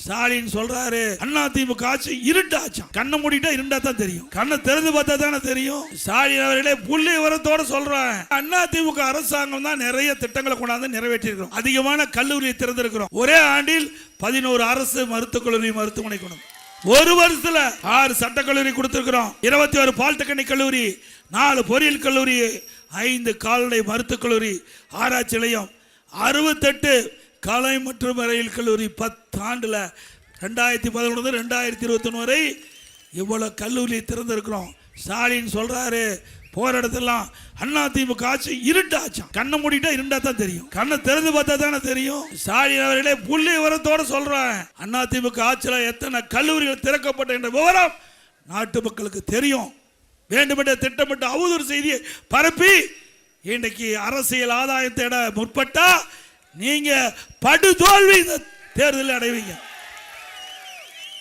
ஸ்டாலின் சொல்றாரு அதிமுக ஆட்சி இருட்டாச்சாம். கண்ணை மூடிட்டா இருண்டா தான் தெரியும், கண்ணை திறந்து பார்த்தா தானே தெரியும். ஸ்டாலின் அவர்களே புள்ளி விவரத்தோட சொல்றேன், அதிமுக அரசாங்கம் தான் நிறைய திட்டங்களை கொண்டாந்து நிறைவேற்றிருக்கிறோம். அதிகமான கல்லூரியை திறந்திருக்கிறோம். ஒரே ஆண்டில் 11 அரசு மருத்துவக் கல்லூரி மருத்துவமனை கொண்டு ஒரு வருஷத்துல 6 சட்டக்கல்லூரி கொடுத்திருக்கிறோம். 21 பாலிடெக்னிக் கல்லூரி, 4 பொறியியல் கல்லூரி, 5 கால்நடை மருத்துவக் கல்லூரி, ஆராய்ச்சி நிலையம், 68 கலை மற்றும் அறிவியல் கல்லூரி. 10 ஆண்டுல 2011 2021 வரை இவ்வளவு கல்லூரி திறந்திருக்கிறோம். ஸ்டாலின் சொல்றாரு போற இடத்தெல்லாம் அதிமுக ஆட்சி இருட்டாச்சாம். கண்ணை மூடிட்டா இருண்டா தான் தெரியும், கண்ணை திறந்து பார்த்தா தானே தெரியும். ஸ்டாலின் அவர்களே புள்ளி விவரத்தோட சொல்றேன், அதிமுக ஆட்சியில் எத்தனை கல்லூரிகள் திறக்கப்பட்ட என்ற விவரம் நாட்டு மக்களுக்கு தெரியும். வேண்டுமென்ற திட்டமிட்ட அவதூறு செய்தியை பரப்பி இன்றைக்கு அரசியல் ஆதாயம் தேட முற்பட்டா நீங்க படுதோல்வி இந்த தேர்தலில் அடைவீங்க.